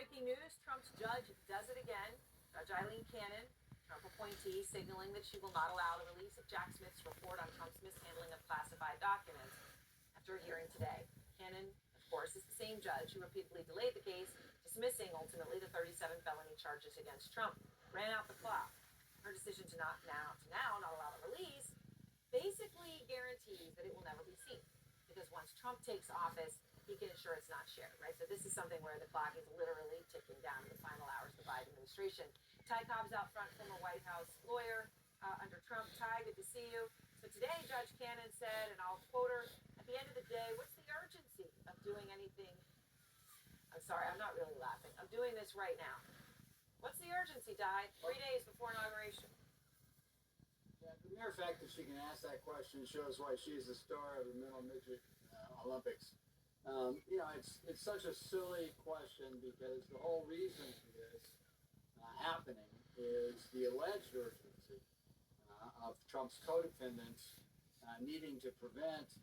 breaking news, Trump's judge does it again. Judge Eileen Cannon, Trump appointee, signaling that she will not allow the release of Jack Smith's report on Trump's mishandling of classified documents after a hearing today. Cannon, of course, is the same judge who repeatedly delayed the case, dismissing ultimately the 37 felony charges against Trump. Ran out the clock. Her decision to not allow the release basically guarantees that it will never be seen. Because once Trump takes office, he can ensure it's not shared, right? So this is something where the clock is literally ticking down to the final hours of the Biden administration. Ty Cobb's out front, former White House lawyer under Trump. Ty, good to see you. So today, Judge Cannon said, and I'll quote her, at the end of the day, what's the urgency of doing anything? I'm sorry, I'm not really laughing. I'm doing this right now. What's the urgency, Ty? 3 days before inauguration. Yeah, the mere fact that she can ask that question shows why she's the star of the Middle Midget Olympics. It's such a silly question because the whole reason for this happening is the alleged urgency of Trump's co-defendants needing to prevent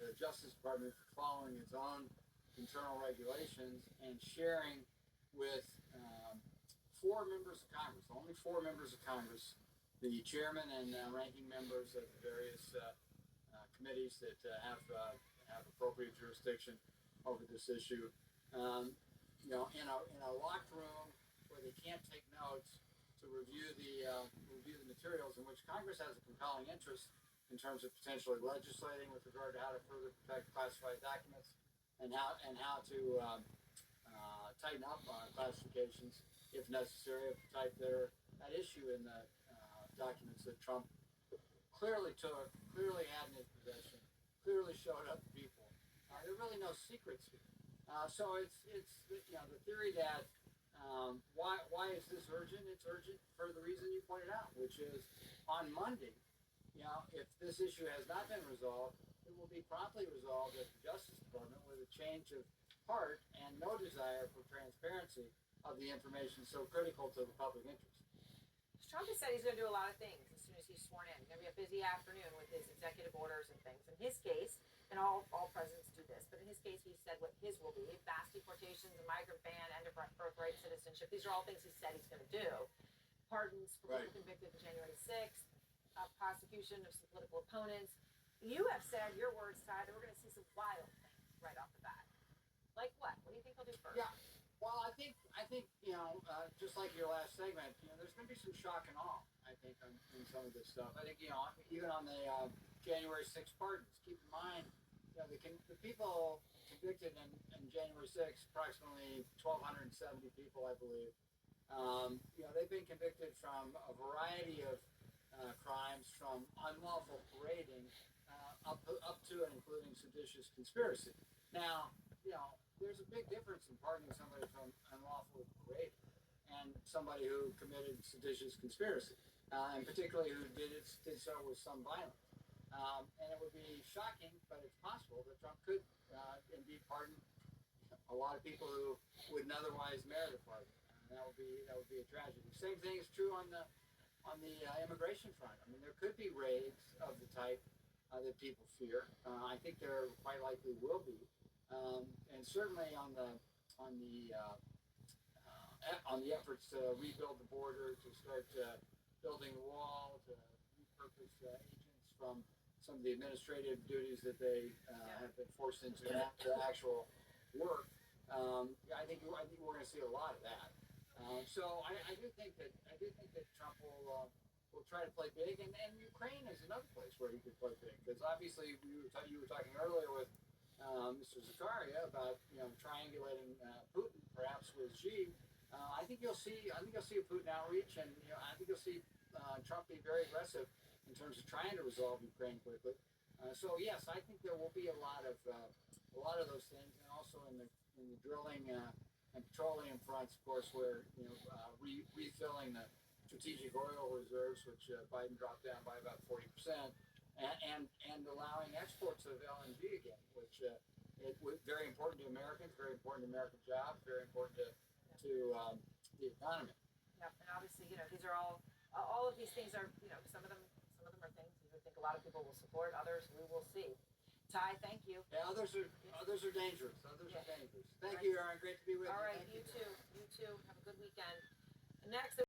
the Justice Department from following its own internal regulations and sharing with 4 members of Congress, only 4 members of Congress, the chairman and ranking members of the various committees that have appropriate jurisdiction over this issue. In a locked room where they can't take notes to review the materials, in which Congress has a compelling interest in terms of potentially legislating with regard to how to further protect classified documents and how to tighten up on classifications if necessary, of the type that are at issue in the documents that Trump clearly took, clearly had in his possession, clearly showed up to people. There are really no secrets here. So it's the theory that why is this urgent? It's urgent for the reason you pointed out, which is on Monday, if this issue has not been resolved, it will be promptly resolved at the Justice Department with a change of heart and no desire for transparency of the information so critical to the public interest. Trump has said he's going to do a lot of things as soon as he's sworn in. It's going to be a busy afternoon with his executive orders and things. In his case, and all presidents do this, but in his case, he said what his will be: mass deportations, a migrant ban, end of birthright citizenship. These are all things he said he's going to do. Pardons for people convicted on January 6th, prosecution of some political opponents. You have said, your words, Ty, that we're going to see some wild things right off the bat. Like what? What do you think he'll do first? Yeah. Well, I think just like your last segment, there's going to be some shock and awe, I think, in some of this stuff. I think, even on the January 6th pardons, keep in mind, the people convicted in January 6th, approximately 1,270 people, I believe, they've been convicted from a variety of crimes, from unlawful parading up to and including seditious conspiracy. Now, there's a big difference in pardoning somebody from unlawful parading and somebody who committed seditious conspiracy, and particularly who did so with some violence. And it would be shocking, but it's possible that Trump could indeed pardon a lot of people who wouldn't otherwise merit a pardon. And that would be a tragedy. Same thing is true on the immigration front. I mean, there could be raids of the type that people fear. I think there quite likely will be. And certainly on the efforts to rebuild the border, to start building the wall, to repurpose agents from some of the administrative duties that they have been forced into actual work. I think we're going to see a lot of that. So I do think that Trump will try to play big, and Ukraine is another place where he could play big, because obviously you were talking earlier with Mr. Zakaria about triangulating Putin, perhaps with Xi. I think you'll see a Putin outreach, and I think you'll see Trump be very aggressive in terms of trying to resolve Ukraine quickly. So yes, I think there will be a lot of those things, and also in the drilling and petroleum fronts, of course, where refilling the strategic oil reserves, which Biden dropped down by about 40%. And allowing exports of LNG again, which it was very important to Americans, very important to American jobs, very important to the economy. Yep, and obviously, these are all of these things are, some of them are things I think a lot of people will support. Others we will see. Ty, thank you. Yeah, others are dangerous. Others are dangerous. Thank you, Aaron. Great to be with you. All right, you too. too. Have a good weekend. Next.